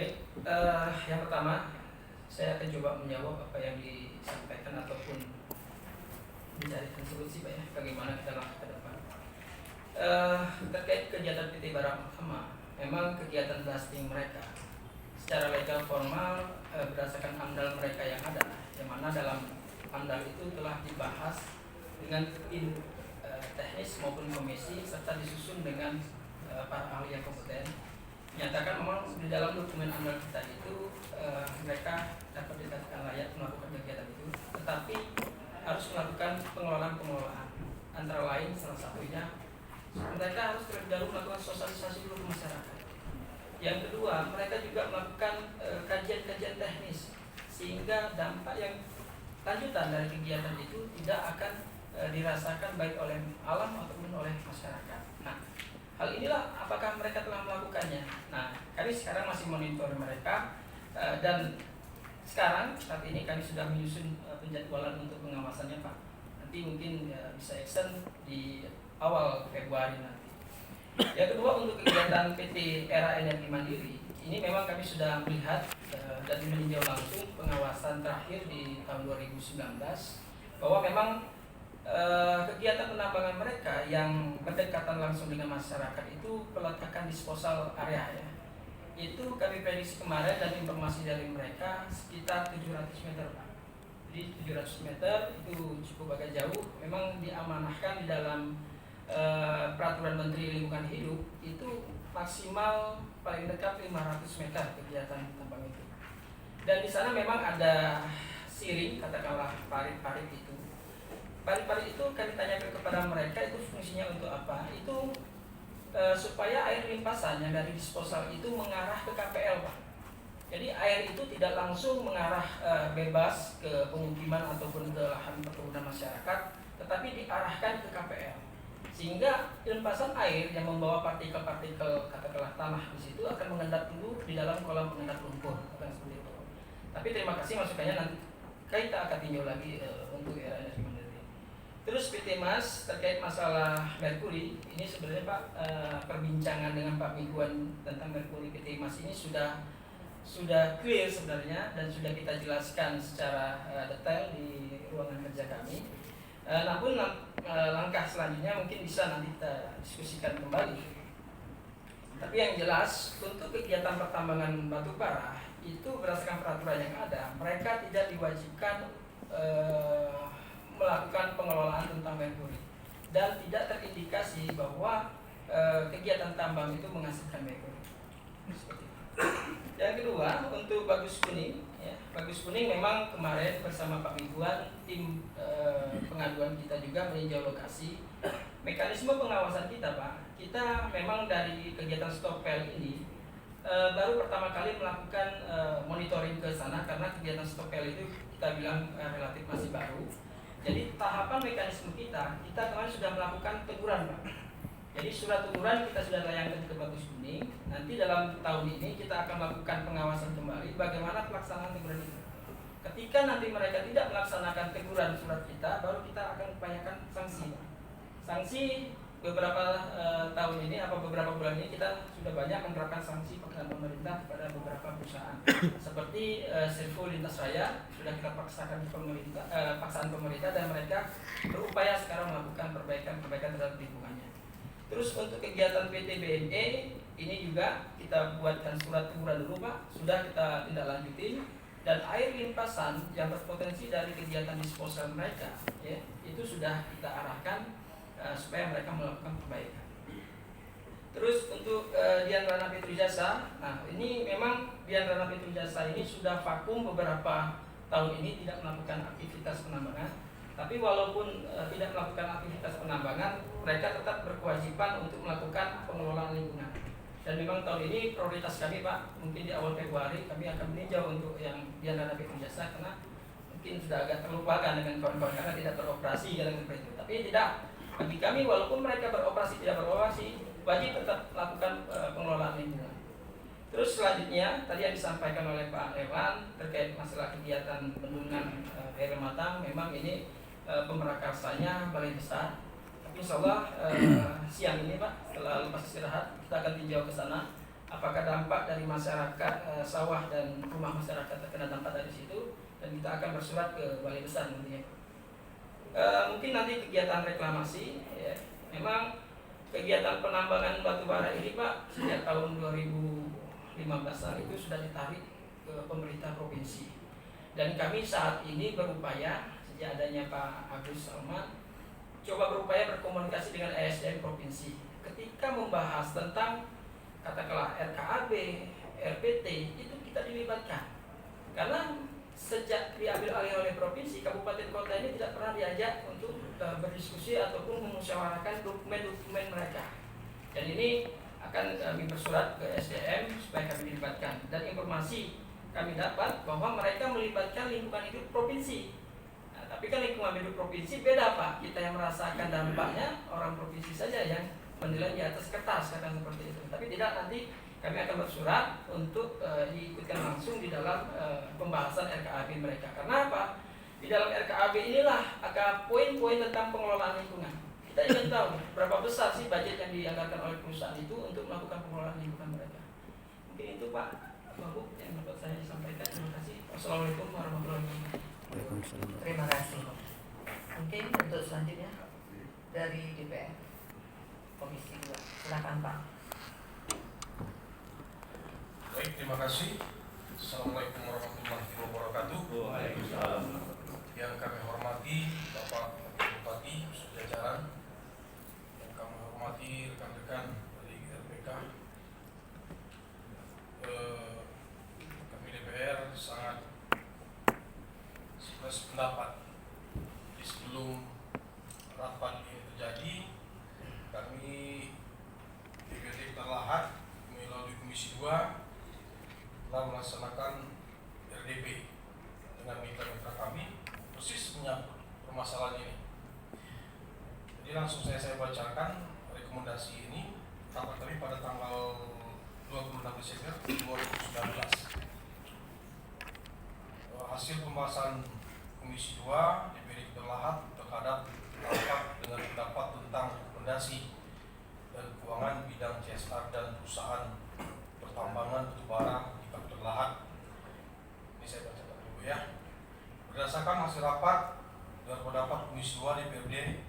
Baik, yang pertama saya akan coba menjawab apa yang disampaikan ataupun mencarikan solusi Pak ya, bagaimana kita langkah ke depan. Terkait kegiatan PT Barang Utama, memang kegiatan blasting mereka secara legal formal berdasarkan AMDAL mereka yang ada, yang mana dalam AMDAL itu telah dibahas dengan tim teknis maupun komisi serta disusun dengan para ahli yang kompeten. Menyatakan memang di dalam dokumen AMDAL kita itu mereka dapat dikatakan layak melakukan kegiatan itu, tetapi harus melakukan pengelolaan antara lain salah satunya mereka harus terlebih dahulu melakukan sosialisasi dulu ke masyarakat. Yang kedua, mereka juga melakukan kajian-kajian teknis sehingga dampak yang lanjutan dari kegiatan itu tidak akan dirasakan baik oleh alam ataupun oleh masyarakat. Nah, hal inilah apakah mereka telah melakukannya. Nah, kami sekarang masih monitor mereka dan sekarang saat ini kami sudah menyusun penjadwalan untuk pengawasannya Pak. Nanti mungkin bisa action di awal Februari nanti. Yang kedua, untuk kegiatan PT Era Energi Mandiri, ini memang kami sudah melihat dan meninjau langsung pengawasan terakhir di tahun 2019 bahwa memang kegiatan penambangan mereka yang berdekatan langsung dengan masyarakat itu peletakan disposal area ya. Itu kami prediksi kemarin dan informasi dari mereka sekitar 700 meter Pak. Jadi 700 meter itu cukup agak jauh. Memang diamanahkan di dalam peraturan Menteri Lingkungan Hidup itu maksimal paling dekat 500 meter kegiatan tambang itu. Dan di sana memang ada siring, katakanlah parit-parit itu. Parit-parit itu kami tanyakan kepada mereka itu fungsinya untuk apa? Itu supaya air limpasan yang dari disposal itu mengarah ke KPL Pak. Jadi air itu tidak langsung mengarah bebas ke pemukiman ataupun ke lahan perkebunan masyarakat, tetapi diarahkan ke KPL. Sehingga limpasan air yang membawa partikel-partikel katakanlah tanah di situ akan mengendap dulu di dalam kolam pengendap lumpur, akan seperti itu. Tapi terima kasih masukannya, nanti kita akan tinjau lagi untuk Era Energi Mandiri. Terus PT Mas terkait masalah merkuri, ini sebenarnya Pak perbincangan dengan Pak Miguan tentang merkuri PT Mas ini sudah clear sebenarnya dan sudah kita jelaskan secara detail di ruangan kerja kami. Namun langkah selanjutnya mungkin bisa nanti kita diskusikan kembali. Tapi yang jelas untuk kegiatan pertambangan batu bara itu berdasarkan peraturan yang ada, mereka tidak diwajibkan melakukan pengelolaan tentang merkuri dan tidak terindikasi bahwa kegiatan tambang itu menghasilkan merkuri. Seperti itu. Yang kedua, untuk Bagus Kuning, ya, Bagus Kuning memang kemarin bersama Pak Miguan tim pengaduan kita juga meninjau lokasi. Mekanisme pengawasan kita Pak, kita memang dari kegiatan stokpel ini baru pertama kali melakukan monitoring ke sana karena kegiatan stokpel itu kita bilang relatif masih baru. Jadi tahapan mekanisme kita kemarin sudah melakukan teguran Pak. Jadi surat teguran kita sudah layangkan ke Bagus Kuning. Nanti dalam tahun ini kita akan melakukan pengawasan kembali bagaimana pelaksanaan teguran itu. Ketika nanti mereka tidak melaksanakan teguran surat kita, baru kita akan upayakan sanksi. Sanksi beberapa tahun ini atau beberapa bulan ini kita sudah banyak menerapkan sanksi pemerintah kepada beberapa perusahaan. Seperti Servo Lintas Raya sudah kita paksakan paksaan pemerintah dan mereka berupaya sekarang melakukan perbaikan terhadap lingkungannya. Terus untuk kegiatan PT BNE ini juga kita buatkan surat teguran dulu Pak, sudah kita tindak lanjutin, dan air limpasan yang berpotensi dari kegiatan disposal mereka ya, itu sudah kita arahkan supaya mereka melakukan perbaikan. Terus untuk Dian Rana Petrojasa, nah ini memang Dian Rana Petrojasa ini sudah vakum beberapa tahun ini tidak melakukan aktivitas penambangan. Tapi walaupun tidak melakukan aktivitas penambangan, mereka tetap berkewajiban untuk melakukan pengelolaan lingkungan. Dan memang tahun ini prioritas kami Pak, mungkin di awal Februari kami akan meninjau untuk yang Dian Rana Petrojasa karena mungkin sudah agak terlupakan dengan kawan-kawan karena tidak beroperasi jalan seperti itu. Tapi tidak, bagi kami walaupun mereka beroperasi tidak beroperasi, wajib tetap melakukan pengelolaan lingkungan. Terus selanjutnya tadi yang disampaikan oleh Pak Evan terkait masalah kegiatan bendungan air matang, memang ini pemerakarsanya paling besar. Tapi insya Allah siang ini Pak, setelah lepas istirahat kita akan tinjau ke sana apakah dampak dari masyarakat sawah dan rumah masyarakat terkena dampak dari situ, dan kita akan bersurat ke Balai Besar nantinya. Mungkin nanti kegiatan reklamasi, ya, memang kegiatan penambangan batu bara ini Pak sejak tahun 2015 itu sudah ditarik ke pemerintah provinsi, dan kami saat ini berupaya sejak adanya Pak Agus Salman coba berupaya berkomunikasi dengan ASDM provinsi ketika membahas tentang katakanlah RKAB, RPT, itu kita dilibatkan karena sejak diambil alih oleh provinsi, kabupaten kota ini tidak pernah diajak untuk berdiskusi ataupun memusyawarahkan dokumen-dokumen mereka. Dan ini akan kami bersurat ke SDM supaya kami dilibatkan. Dan informasi kami dapat bahwa mereka melibatkan lingkungan hidup provinsi. Nah, tapi kan lingkungan hidup provinsi beda Pak. Kita yang merasakan dampaknya, orang provinsi saja yang menilai di atas kertas, kata seperti itu. Tapi tidak, nanti kami akan bersurat untuk diikutkan langsung di dalam pembahasan RKAB mereka. Karena apa? Di dalam RKAB inilah ada poin-poin tentang pengelolaan lingkungan. Kita ingin tahu berapa besar sih budget yang dianggarkan oleh perusahaan itu untuk melakukan pengelolaan lingkungan mereka. Mungkin itu Pak Wagub yang dapat saya sampaikan. Terima kasih. Wassalamualaikum warahmatullahi wabarakatuh. Terima kasih. Mungkin untuk selanjutnya dari DPR Komisi 2. Silakan Pak. Baik, terima kasih. Assalamualaikum warahmatullahi wabarakatuh. Waalaikumsalam. Yang kami hormati Bapak Bupati sejajaran, yang kami hormati rekan-rekan dari LPK, kami DPR sangat sependapat. Jadi sebelum rapat ini terjadi, kami DPRD Terlahat melalui Komisi 2 telah melaksanakan RDP dengan mitra-mitra kami persis menyangkut permasalahan ini. Jadi langsung saya bacakan rekomendasi ini rapat kami pada tanggal 26 Desember 2019. Hasil pembahasan Komisi 2 DPRD Terlahat terhadap rapat dengan pendapat tentang rekomendasi dan keuangan bidang CSR dan perusahaan pertambangan batubara Terlahat. Ini saya bacakan dulu ya. Berdasarkan hasil rapat dengan pendapat Komisi 2 DPRD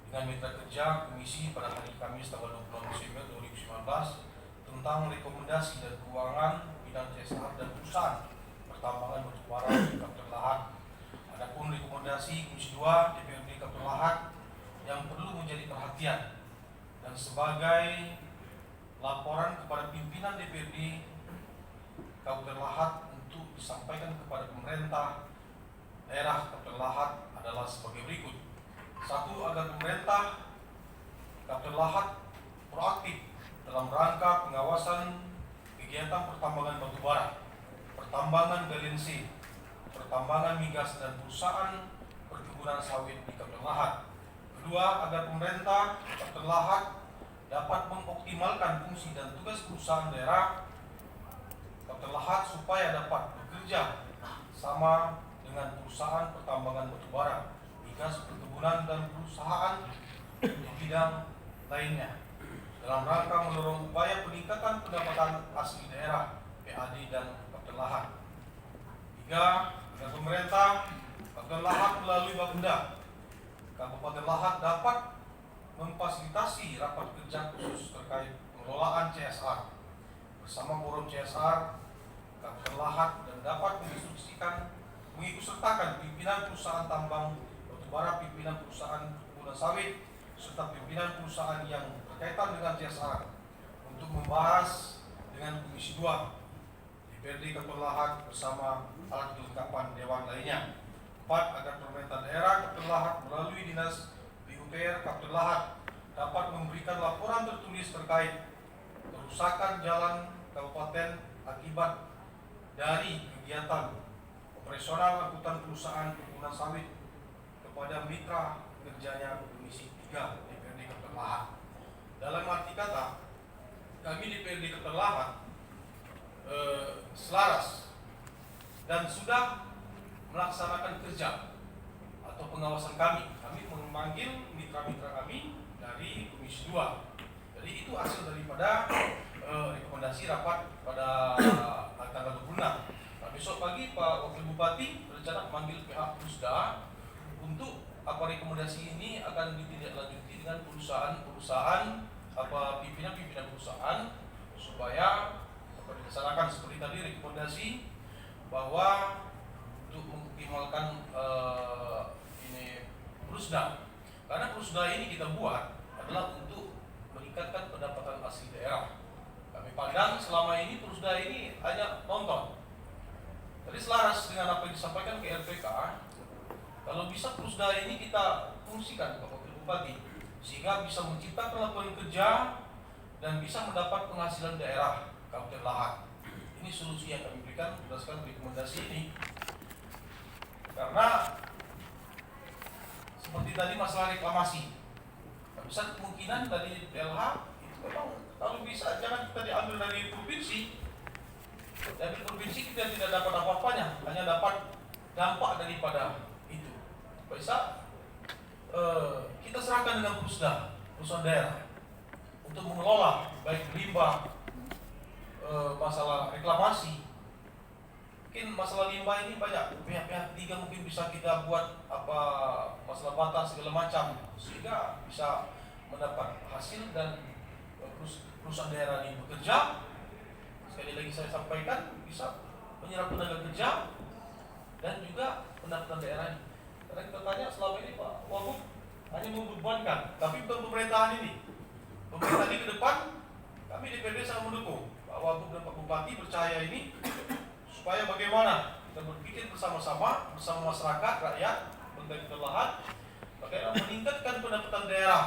dengan mitra kerja Komisi pada hari Kamis tanggal 26 Desember 2019 tentang rekomendasi dan keuangan bidang CSR dan perusahaan pertambangan batubara Terlahat. Adapun rekomendasi Komisi 2 DPRD Terlahat yang perlu menjadi perhatian dan sebagai laporan kepada pimpinan DPRD Kabupaten Terlahat untuk disampaikan kepada pemerintah daerah Kabupaten Terlahat adalah sebagai berikut. 1. Agar pemerintah Kabupaten Terlahat proaktif dalam rangka pengawasan kegiatan pertambangan batubara, pertambangan galensi, pertambangan migas dan perusahaan perkebunan sawit di Kabupaten Terlahat. 2. Agar pemerintah Kabupaten Terlahat dapat mengoptimalkan fungsi dan tugas perusahaan daerah Terlahat supaya dapat bekerja sama dengan perusahaan pertambangan batubara, migas, perkebunan dan perusahaan di bidang lainnya dalam rangka mendorong upaya peningkatan pendapatan asli daerah PAD dan Terlahat. 3. Agar pemerintah Terlahat melalui Bapenda Kabupaten Terlahat dapat memfasilitasi rapat kerja khusus terkait pengelolaan CSR bersama forum CSR Kabupaten Terlahat dan dapat mengikutsertakan pimpinan perusahaan tambang batubara, pimpinan perusahaan perkebunan sawit, serta pimpinan perusahaan yang berkaitan dengan CSR untuk membahas dengan Komisi 2 DPRD Kabupaten Terlahat bersama alat kelengkapan dewan lainnya. 4. Agar pemerintah daerah Kabupaten Terlahat melalui Dinas PUPR Kabupaten Terlahat dapat memberikan laporan tertulis terkait kerusakan jalan kabupaten akibat dari kegiatan operasional angkutan perusahaan perkebunan sawit kepada mitra kerjanya Komisi 3 DPRD Kabupaten Terlahat. Dalam arti kata, kami DPRD Kabupaten Terlahat selaras dan sudah melaksanakan kerja atau pengawasan kami memanggil mitra-mitra kami dari Komisi 2. Jadi itu hasil daripada rekomendasi rekomendasi rapat pada tanggal 26. Nah, besok pagi Pak Wakil Bupati berencana memanggil pihak Pusda untuk rekomendasi ini akan ditindaklanjuti dengan perusahaan pimpinan perusahaan supaya dilaksanakan seperti tadi rekomendasi bahwa untuk mengoptimalkan ini Pusda. Karena Pusda ini kita buat adalah untuk meningkatkan pendapatan asli daerah. Kami pandang selama ini Pusda ini hanya nonton. Jadi selaras dengan apa yang disampaikan ke LPK, kalau bisa Pusda ini kita fungsikan Pak Wakil Bupati sehingga bisa menciptakan lapangan kerja dan bisa mendapat penghasilan daerah Kabupaten Lahat. Ini solusi yang kami berikan berdasarkan rekomendasi ini. Karena seperti tadi masalah reklamasi, besar kemungkinan dari PLH itu memang kalau bisa jangan kita diambil dari provinsi. Dari provinsi kita tidak dapat apa-apanya, hanya dapat dampak daripada itu. Bisa kita serahkan dengan perusahaan daerah untuk mengelola baik limbah, masalah reklamasi. Mungkin masalah limbah ini banyak pihak-pihak ketiga mungkin bisa kita buat masalah batas segala macam sehingga bisa mendapat hasil dan perusahaan daerah ini bekerja. Sekali lagi saya sampaikan bisa menyerap tenaga kerja dan juga pendapatan daerah ini. Karena kita tanya selama ini Pak Wagub hanya membebankan, tapi bukan pemerintahan ini. Pemerintah ini ke depan kami DPRD sangat mendukung Pak Wagub dan Pak Bupati percaya ini supaya bagaimana kita berpikir bersama-sama bersama masyarakat, rakyat, Kabupaten Lahat, bagaimana meningkatkan pendapatan daerah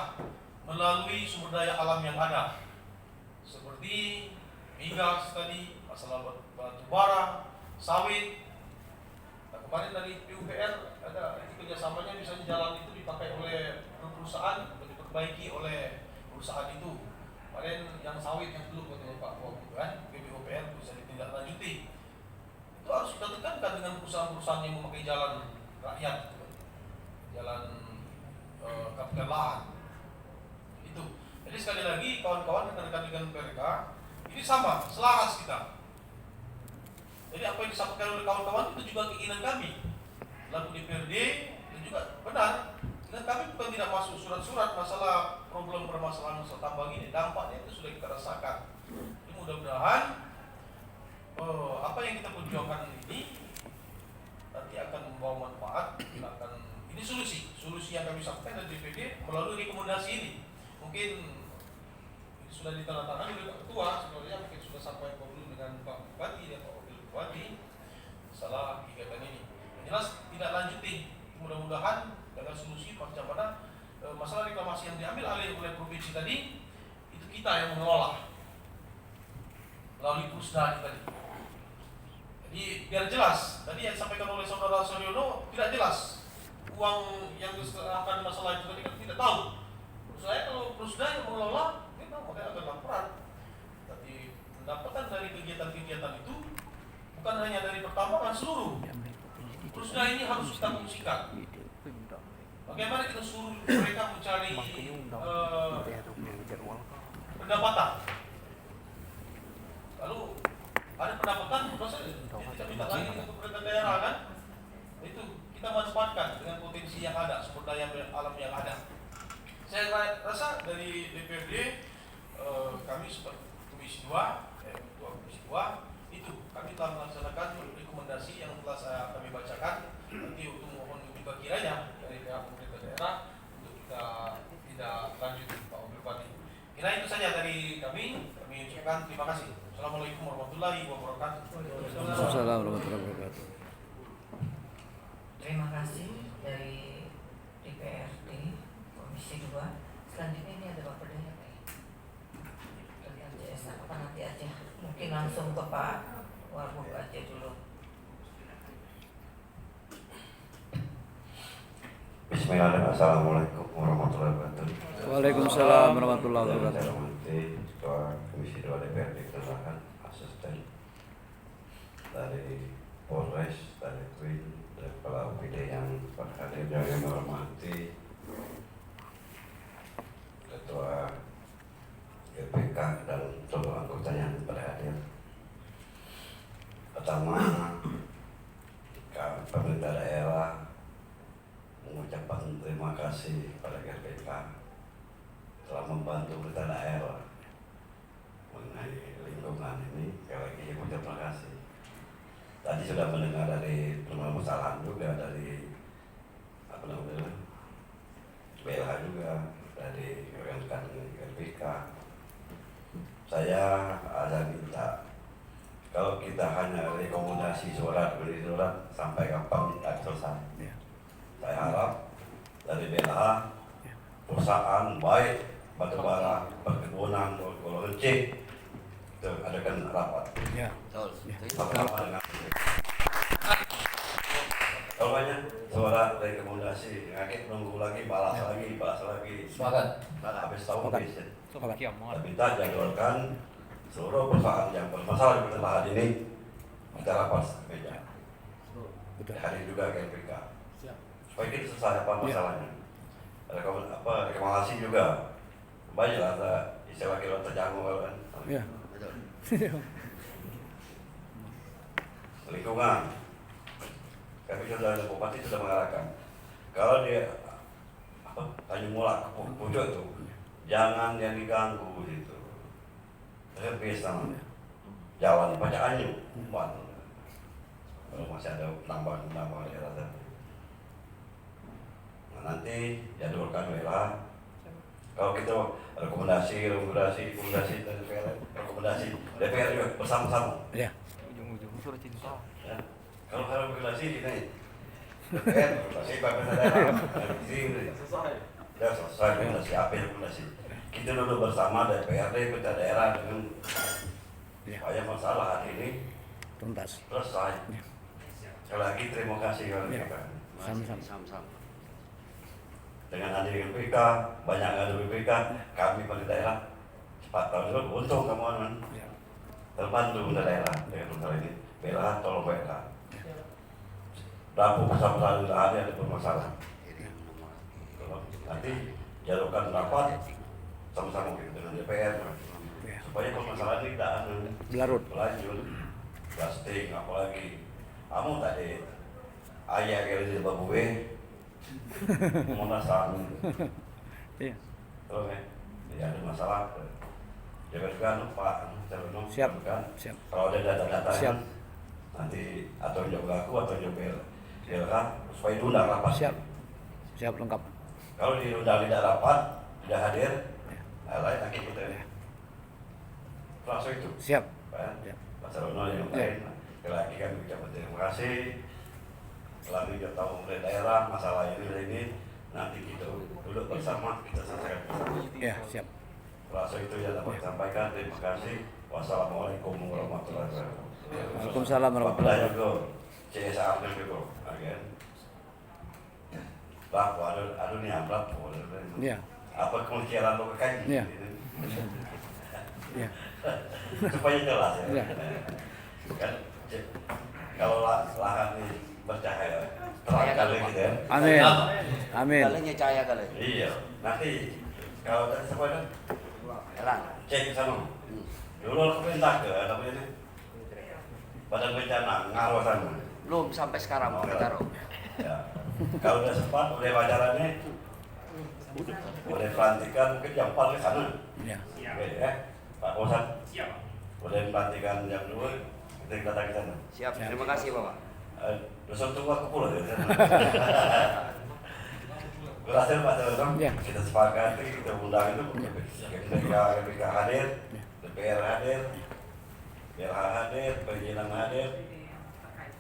melalui sumber daya alam yang ada seperti migas tadi, masalah batu bara, sawit. Nah, kemarin dari PUPR ada kerjasamanya misalnya jalan itu dipakai oleh perusahaan atau diperbaiki oleh perusahaan itu. Kemarin yang sawit yang dulu katanya Pak Wagub kan, PUPR bisa ditindaklanjuti. Itu harus kita tekankan dengan perusahaan-perusahaan yang memakai jalan rakyat, jalan Kabupaten Lahat. Itu. Jadi sekali lagi kawan-kawan rekan-rekan dengan PRK ini sama, selaras kita. Jadi apa yang disampaikan oleh kawan-kawan itu juga keinginan kami. Lalu DPRD itu juga benar. Dan kami bukan tidak masuk surat-surat masalah problem permasalahan masalah tambang ini. Dampaknya itu sudah kita rasakan. Jadi mudah-mudahan apa yang kita perjuangkan ini nanti akan membawa manfaat. Ini solusi yang kami sampaikan dari DPRD melalui rekomendasi ini. Mungkin sudah ditandatangani oleh Pak Ketua, sebenarnya mungkin sudah sampai dulu dengan Pak Bupati dan Pak Wakil Bupati masalah kegiatan ini. Yang jelas tidak lanjuti, mudah-mudahan dengan solusi macam mana masalah reklamasi yang diambil alih oleh provinsi tadi itu kita yang mengelola melalui Pusda tadi. Jadi biar jelas, tadi yang disampaikan oleh Saudara Suryono tidak jelas uang yang diserahkan masalah itu tadi kan tidak tahu. Saya kalau Pusda yang mengelola makanya ada laporan. Tapi pendapatan dari kegiatan-kegiatan itu bukan hanya dari pertambangan seluruh. Pusda ini harus kita fungsikan. Bagaimana kita suruh mereka mencari pendapatan. Lalu ada pendapatan, kita minta lagi ke pemerintah daerah kan? Itu kita manfaatkan dengan potensi yang ada, sumber daya alam yang ada. Saya rasa dari DPRD kami sebagai Komisi 2, Ketua Komisi 2 itu kami telah melaksanakan rekomendasi yang telah kami bacakan. Nanti untuk mohon juga kiranya dari pihak pemerintah daerah untuk kita tidak lanjut Pak Bupati. Kira itu saja dari kami ucapkan terima kasih. Assalamualaikum warahmatullahi wabarakatuh. Waalaikumsalam warahmatullahi wabarakatuh. Terima kasih dari DPRD Komisi 2. Selanjutnya ini ada Pak Perdana. Apa nanti aja, mungkin langsung ke Pak Wagub aja dulu. Bismillahirrahmanirrahim. Assalamualaikum warahmatullahi wabarakatuh. Waalaikumsalam warahmatullahi wabarakatuh. Saya hormati Ketua Komisi 2 DPRD Kelurahan, asisten dari Polres, dari Twin, dari Kepala UPD yang berhadir, yang hormati Ketua GPK dan seluruh anggota yang berhadir. bersama pemerintah daerah mengucapkan terima kasih kepada GRPK telah membantu kita daerah mengenai lingkungan ini. Sekali lagi terima kasih. Tadi sudah mendengar dari permasalahan juga dari BLH juga, dari rekan GRPK. Saya ada minta, kalau kita hanya rekomendasi surat beri surat sampai kapan tidak selesai. Saya harap dari BLH, perusahaan baik batubara, perkebunan, golongan C, itu adakan rapat. Sama-sama dengan kalau banyak suara rekomendasi, ngakit nunggu lagi, balas lagi. Semangat. Habis tahu bisa. Minta jadwalkan seluruh perusahaan yang bermasalah di pertelahan ini kita rapat meja. Hari juga GRPK. Supaya kita selesai apa masalahnya. Rekomendasi juga. Banyak lah ada istilah kilo terjangkau kan. Lingkungan. Kami sudah ada bupati sudah mengarahkan. Kalau dia Tanjung Mulak ke puncak itu, jangan yang diganggu gitu. Terus namanya. Jalan bacaannya, kalau masih ada nambah daerah tadi. Nah, nanti jadwalkan WLA. Kalau kita rekomendasi DPR juga bersama-sama. Ya. Ujung-ujungnya sudah cinta. Ya. Kalau rekomendasi ini DPR rekomendasi pemerintah daerah selesai rekomendasi apa rekomendasi. Kita duduk bersama DPRD pemerintah daerah dengan supaya masalah hari ini Tuntas. selesai. Sekali lagi terima kasih kepada Sama-sama. dengan hadir BPK, banyak ada BPK, kami pada daerah cepat tahun dulu untung kamu terbantu pada daerah dengan hal ini. Bela tolong bela. Dapur bersama ada bermasalah. Nanti jadwalkan rapat sama-sama kita dengan DPR supaya permasalahan ini tidak berlanjut. Plastik apalagi. Kamu tadi ayah kali di Babue mau nasang. Iya. Terus ya ada masalah. Jangan Pak, Siap. kan. Siap. Kalau ada data-data Siap. nanti atau jawab aku atau jawab BLK supaya diundang rapat. Siap lengkap. Kalau diundang tidak rapat, tidak hadir, lain lagi kita. Langsung itu. Siap. Pak Sarono yang lain. Lagi kami ucapkan terima kasih. Setelah kita tahu dari daerah masalah ini nanti kita duduk bersama kita selesaikan bersama. Ya, siap. Langsung itu yang dapat disampaikan. Terima kasih. Wassalamualaikum warahmatullahi wabarakatuh. Waalaikumsalam warahmatullahi wabarakatuh. CSA juga, agen. Bapak ada nih amplop, Iya. apa kemungkinan lo kaji? Iya. Iya. Supaya jelas ya. Iya. Kan, kalau lahan ini bercahaya, terang kali gitu ya. Amin. Amin. Kalinya cahaya kali. Iya. Nanti kalau tadi semuanya Terang. cek ke sana. Dulu aku perintah ke apa ini? Badan bencana ngaruh sana. Belum sampai sekarang mau taruh. Ya. Kalau udah sempat, udah pacarannya, udah pelantikan mungkin jam 4 ke sana. Ya. Oke ya, Pak Bosan. Udah pelantikan jam 2, kita datang ke sana. Siap. Terima kasih Bapak. Dosen tunggu aku pulang dari sana. Berhasil Pak Saudara, Ya. kita sepakati, kita undang itu, ketika hadir, DPR hadir, BLH hadir, perizinan hadir,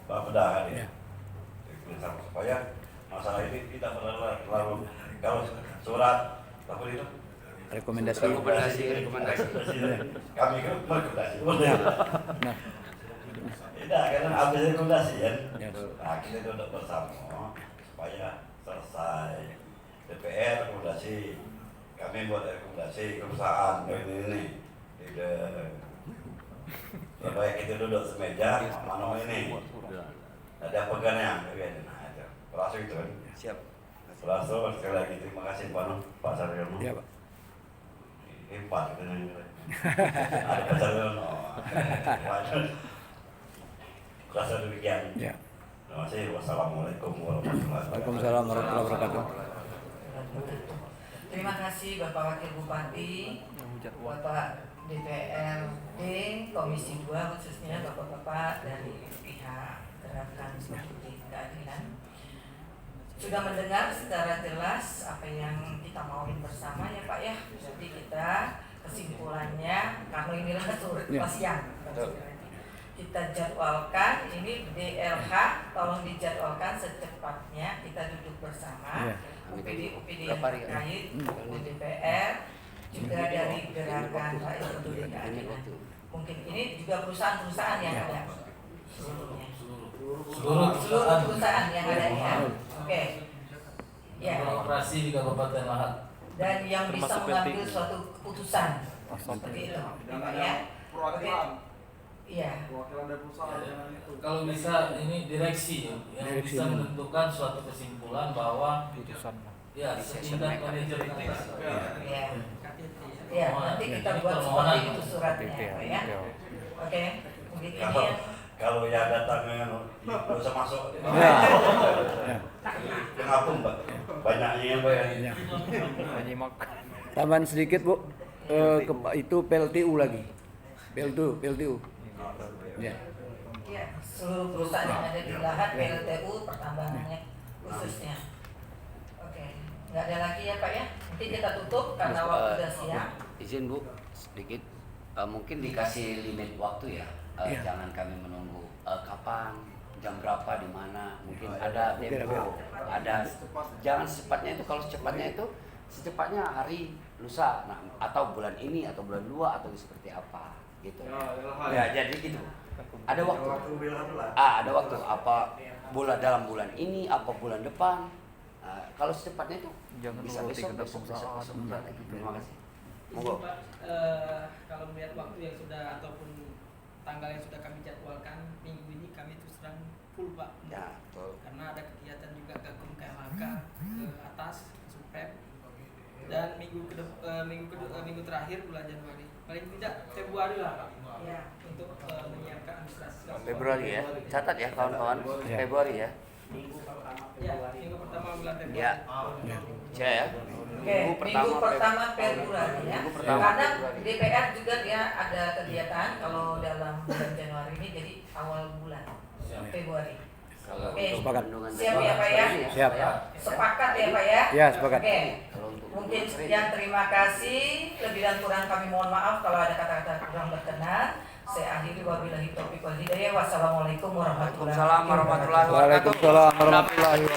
Bapeda hadir. Ya. Supaya masalah ini tidak terlalu kalau surat apa itu Rekomendasi. Rekomendasi. kami kan rekomendasi Nah, tidak karena habis rekomendasi kan Ya. nah kita duduk bersama supaya selesai DPR rekomendasi kami buat rekomendasi ke perusahaan ini tidak supaya kita duduk semeja mana ini ada pegangan nah itu langsung itu kan Siap. langsung sekali lagi terima kasih Pak Saryono ya Pak. hebat gitu ada Pak Saryono Rasa demikian. Ya. Terima kasih. Wassalamualaikum warahmatullahi wabarakatuh. Waalaikumsalam warahmatullahi wabarakatuh. Terima kasih Bapak Wakil Bupati, Bapak DPRD Komisi 2 khususnya Bapak-bapak dari pihak Gerakan Studi Keadilan sudah mendengar secara jelas apa yang kita mauin bersama ya Pak ya. Jadi kita kesimpulannya karena ini Ya. siang kita jadwalkan ini DLH, tolong dijadwalkan secepatnya kita duduk bersama Ya. UPD yang terkait DPR juga dari Gerakan Rakyat untuk Keadilan. Mungkin ini juga perusahaan-perusahaan yang ada seluruhnya. Seluruh perusahaan yang ada ya. Oke. Ya. Operasi di Kabupaten Lahat. Dan yang bisa mengambil suatu keputusan seperti itu, Pak ya. Oke. Iya. Kalau bisa ini direksi yang Direksi bisa dulu. menentukan suatu kesimpulan bahwa ya setingkat manajer atas. Iya. Ya, nanti kita buat seperti itu suratnya, Pak ya. Oke. Mungkin ini yang Kalau ya datangnya nggak usah masuk. Ya. Ya. Kenapa Mbak? Banyaknya yang Mbak ya. Ya. Tambahan sedikit Bu, itu PLTU lagi. PLTU. Ya. ya, seluruh perusahaan yang ada di Lahat, PLTU, pertambangannya khususnya. Oke. Nggak ada lagi ya Pak ya. Nanti kita tutup karena waktu sudah siang. Izin Bu, sedikit mungkin dikasih limit waktu ya. Iya. Jangan kami menunggu kapan, jam berapa, di mana. Mungkin ada tempo, ada. Jangan secepatnya itu. Kalau secepatnya hari lusa, nah, atau bulan ini atau bulan 2 atau seperti apa gitu. Ya jadi gitu. Ada waktu. Ada waktu. Apa dalam bulan ini, apa bulan depan. Kalau secepatnya itu Jangan bisa nuruti besok. ketentuan. Terima kasih. Jadi Monggo. Pak, kalau melihat waktu yang sudah ataupun tanggal yang sudah kami jadwalkan minggu ini kami terus terang full Pak. Ya, betul. Karena ada kegiatan juga gabung KLHK ke atas Supep dan minggu terakhir bulan Januari paling tidak Februari lah Pak Ya. untuk menyiapkan administrasi. Februari ya. Catat ya kawan-kawan. Ya. Februari ya. Ya, minggu pertama bulan Februari. Ya. Ya. Oke, minggu pertama Februari ya. Minggu pertama Karena Februari. DPR juga dia ada kegiatan kalau dalam bulan Januari ini jadi awal bulan Februari. Kalau Oke. untuk Sepakat. bendungan Siap ya, Pak ya? Siap. Sepakat ya Pak ya? Ya, sepakat. Oke. Kalau untuk Mungkin bendungan sekian, terima kasih. Lebih dan kurang kami mohon maaf kalau ada kata-kata kurang berkenan. Saya akhiri wabillahi taufiq wal hidayah. Wassalamualaikum warahmatullahi Waalaikumsalam warahmatullahi wabarakatuh. Waalaikumsalam warahmatullahi wabarakatuh.